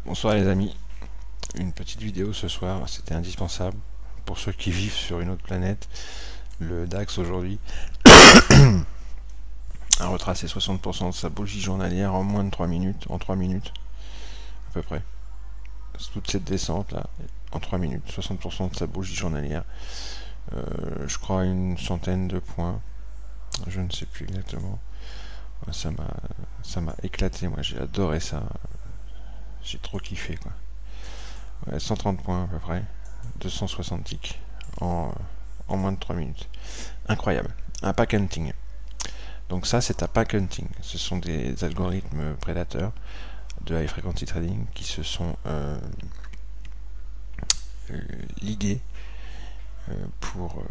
Bonsoir les amis, une petite vidéo ce soir, c'était indispensable pour ceux qui vivent sur une autre planète. Le DAX aujourd'hui a retracé 60% de sa bougie journalière en moins de 3 minutes, en 3 minutes à peu près. Toute cette descente là, en 3 minutes, 60% de sa bougie journalière, je crois une centaine de points, je ne sais plus exactement. Ça m'a éclaté, moi j'ai adoré ça, j'ai trop kiffé quoi. Ouais, 130 points à peu près, 260 ticks en moins de 3 minutes. Incroyable. Un pack hunting. Donc ça, c'est un pack hunting. Ce sont des algorithmes prédateurs de high frequency trading qui se sont ligués pour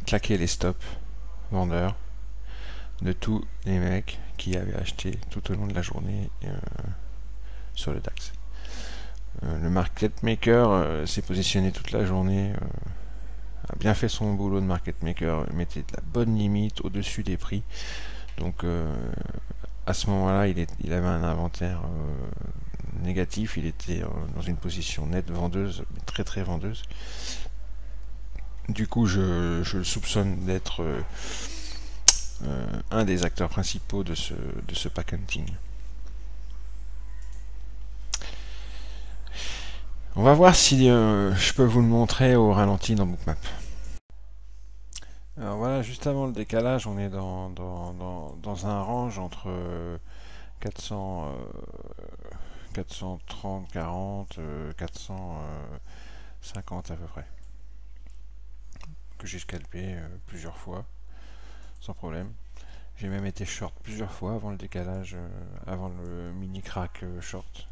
claquer les stops vendeurs de tous les mecs qui avaient acheté tout au long de la journée sur le DAX. Le market maker s'est positionné toute la journée, a bien fait son boulot de market maker, mettait de la bonne limite au-dessus des prix. Donc à ce moment-là, il avait un inventaire négatif, il était dans une position nette vendeuse, très très vendeuse. Du coup, je le soupçonne d'être un des acteurs principaux de ce pack hunting. On va voir si je peux vous le montrer au ralenti dans Bookmap. Alors voilà, juste avant le décalage, on est dans un range entre 400, 430, 40, 450 à peu près, que j'ai scalpé plusieurs fois, sans problème. J'ai même été short plusieurs fois avant le décalage, avant le mini crack short.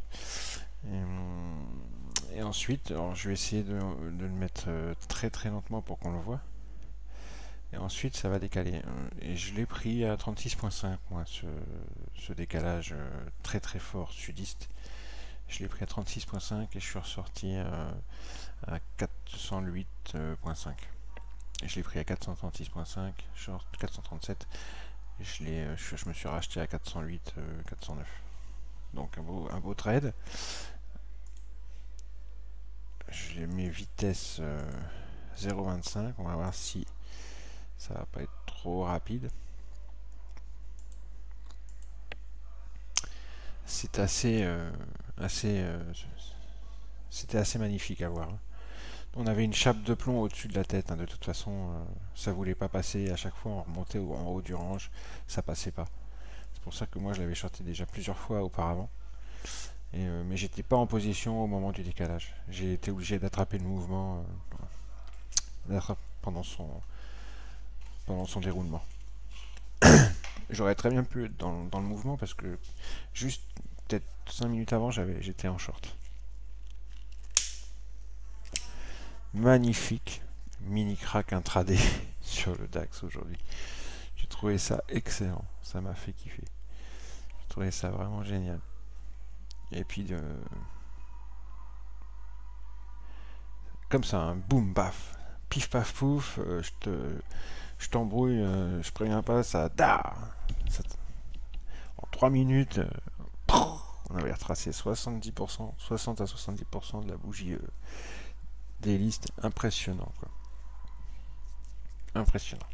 Et ensuite, alors je vais essayer de le mettre très très lentement pour qu'on le voit. Et ensuite, ça va décaler. Et je l'ai pris à 36.5, moi, ce décalage très très fort sudiste. Je l'ai pris à 36.5 et je suis ressorti à 408.5. Et je l'ai pris à 436.5, short 437. Et je me suis racheté à 408, 409. Donc un beau trade. J'ai mis vitesse 0.25. On va voir si ça va pas être trop rapide. C'est c'était assez magnifique à voir. On avait une chape de plomb au-dessus de la tête, hein, de toute façon, ça voulait pas passer. À chaque fois, on remontait en haut du range, ça passait pas. C'est pour ça que moi, je l'avais shorté déjà plusieurs fois auparavant. Mais j'étais pas en position au moment du décalage. J'ai été obligé d'attraper le mouvement pendant son déroulement. J'aurais très bien pu être dans le mouvement parce que juste peut-être 5 minutes avant, j'étais en short. Magnifique mini crack intraday sur le DAX aujourd'hui. J'ai trouvé ça excellent, ça m'a fait kiffer. J'ai trouvé ça vraiment génial. Et puis comme ça, un boum baf, pif paf pouf, je t'embrouille, je préviens pas, en 3 minutes, on avait retracé 70%, 60 à 70% de la bougie des listes, impressionnant quoi. Impressionnant.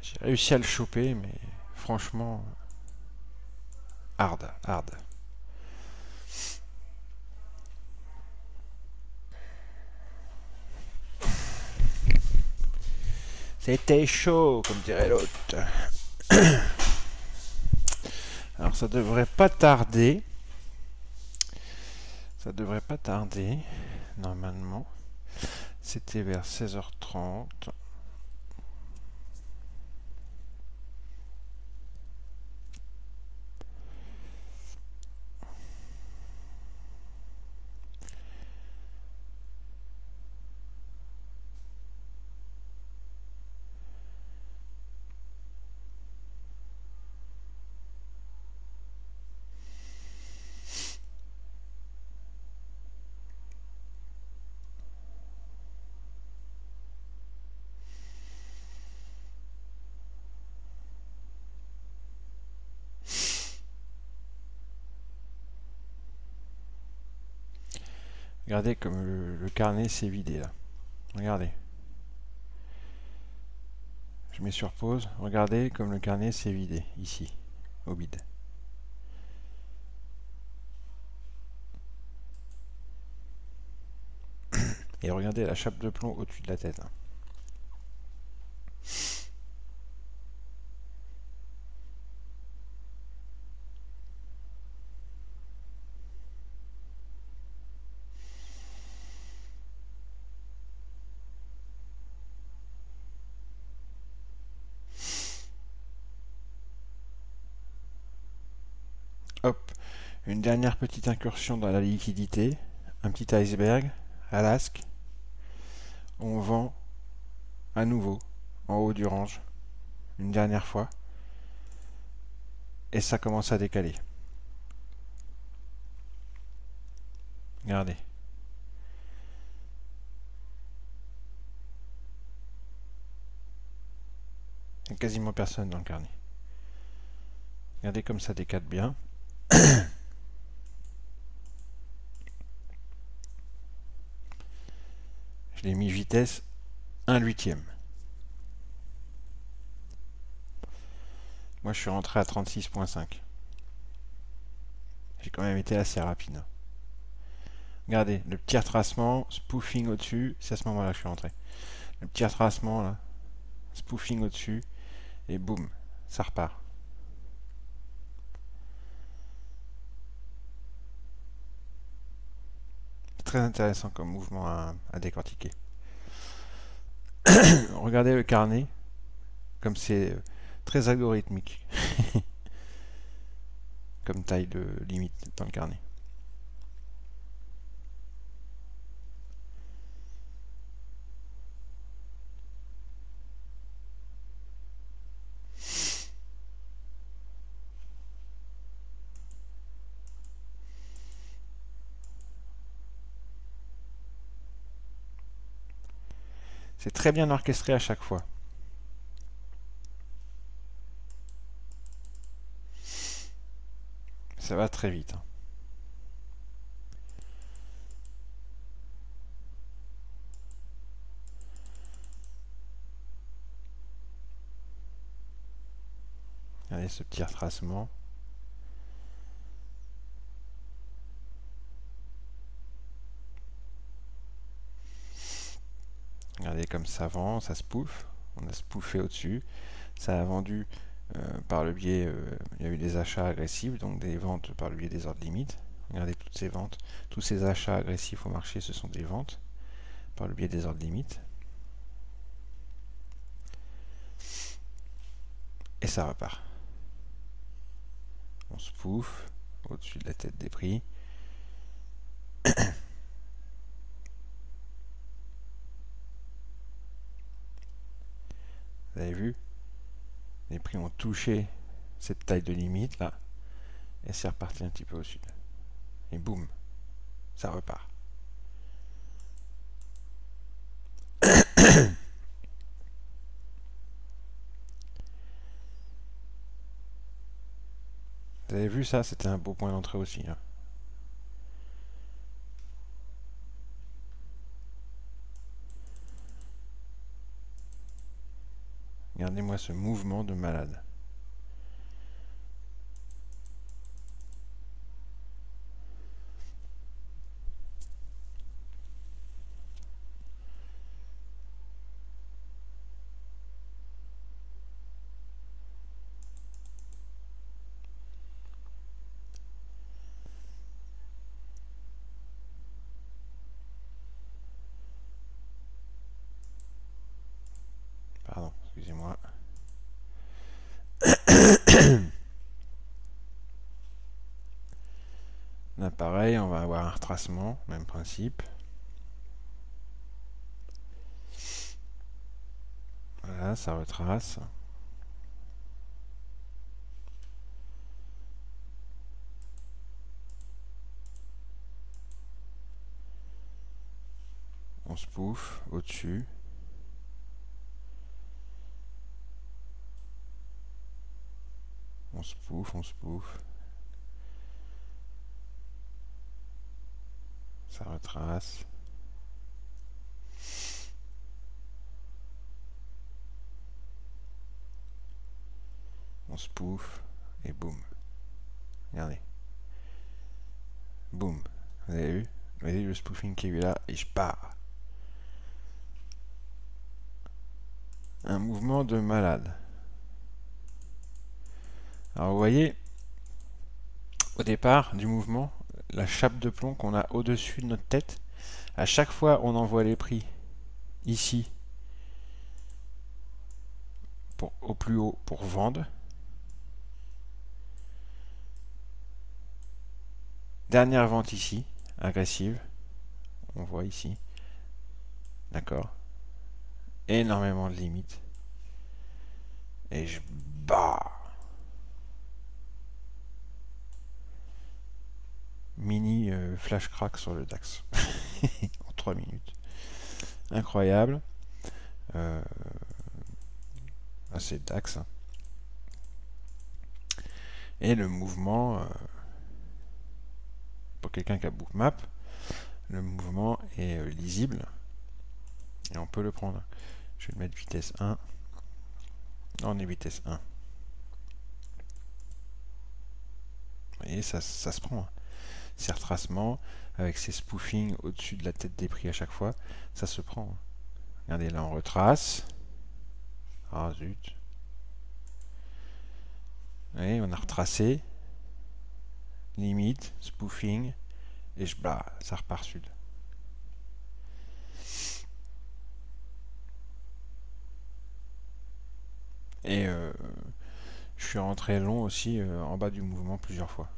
J'ai réussi à le choper, mais franchement, hard, hard. C'était chaud, comme dirait l'autre. Alors ça devrait pas tarder. Ça devrait pas tarder, normalement. C'était vers 16h30. Regardez comme le carnet s'est vidé là. Regardez. Je mets sur pause. Regardez comme le carnet s'est vidé ici, au bide. Et regardez la chape de plomb au-dessus de la tête. Là. Hop, une dernière petite incursion dans la liquidité, un petit iceberg, Alask. On vend à nouveau en haut du range, une dernière fois, et ça commence à décaler. Regardez. Il n'y a quasiment personne dans le carnet. Regardez comme ça décale bien. Je l'ai mis vitesse 1/8. Moi je suis rentré à 36.5. J'ai quand même été assez rapide. Regardez, le petit retracement, spoofing au-dessus, c'est à ce moment-là que je suis rentré. Le petit retracement là, spoofing au-dessus, et boum, ça repart. Très intéressant comme mouvement à décortiquer. Regardez le carnet, comme c'est très algorithmique, comme taille de limite dans le carnet. C'est très bien orchestré à chaque fois. Ça va très vite. Regardez ce petit retracement. Regardez comme ça vend, ça spoof. On a spoofé au-dessus. Ça a vendu par le biais, il y a eu des achats agressifs, donc des ventes par le biais des ordres limites. Regardez toutes ces ventes, tous ces achats agressifs au marché, ce sont des ventes par le biais des ordres limites. Et ça repart. On spoof au-dessus de la tête des prix. Vous avez vu? Les prix ont touché cette taille de limite là. Et c'est reparti un petit peu au sud. Et boum, ça repart. Vous avez vu ça? C'était un beau point d'entrée aussi. Hein. Regardez-moi ce mouvement de malade. Pardon, excusez-moi. Là, pareil, on va avoir un retracement, même principe. Voilà, ça retrace. On spoof au-dessus. On spoof, on spoof. Ça retrace. On spoof et boum. Regardez. Boum. Vous avez vu? Vous avez vu le spoofing qui est eu là et je pars. Un mouvement de malade. Alors vous voyez, au départ du mouvement, la chape de plomb qu'on a au-dessus de notre tête, à chaque fois on envoie les prix ici au plus haut pour vendre. Dernière vente ici, agressive, on voit ici, d'accord, énormément de limites, et je bats. Mini flash crack sur le DAX en 3 minutes. Incroyable. C'est DAX. Et le mouvement, pour quelqu'un qui a bookmap, le mouvement est lisible. Et on peut le prendre. Je vais le mettre vitesse 1. Non, on est vitesse 1. Vous voyez, ça se prend. Ces retracements, avec ces spoofings au-dessus de la tête des prix à chaque fois, ça se prend. Regardez, là on retrace. Ah zut. Vous voyez, on a retracé. Limite, spoofing. Et ça repart sud. Et je suis rentré long aussi en bas du mouvement plusieurs fois.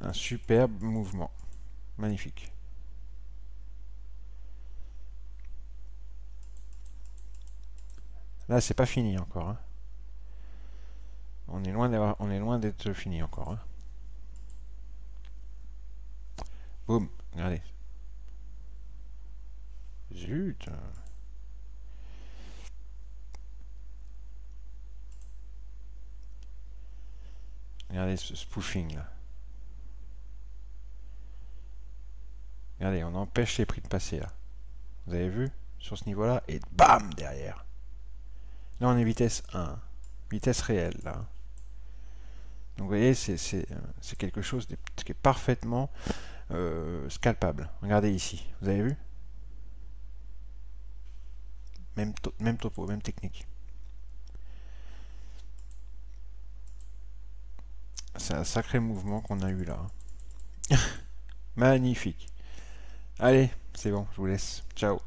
Un superbe mouvement. Magnifique. Là, c'est pas fini encore. Hein. On est loin d'être fini encore. Hein. Boum, regardez. Zut. Regardez ce spoofing là. Regardez, on empêche les prix de passer là. Vous avez vu? Sur ce niveau là, et bam derrière. Là on est vitesse 1. Vitesse réelle là. Donc vous voyez, c'est quelque chose qui est parfaitement scalpable. Regardez ici, vous avez vu? Même topo, même technique. C'est un sacré mouvement qu'on a eu là. Magnifique. Allez, c'est bon, je vous laisse. Ciao.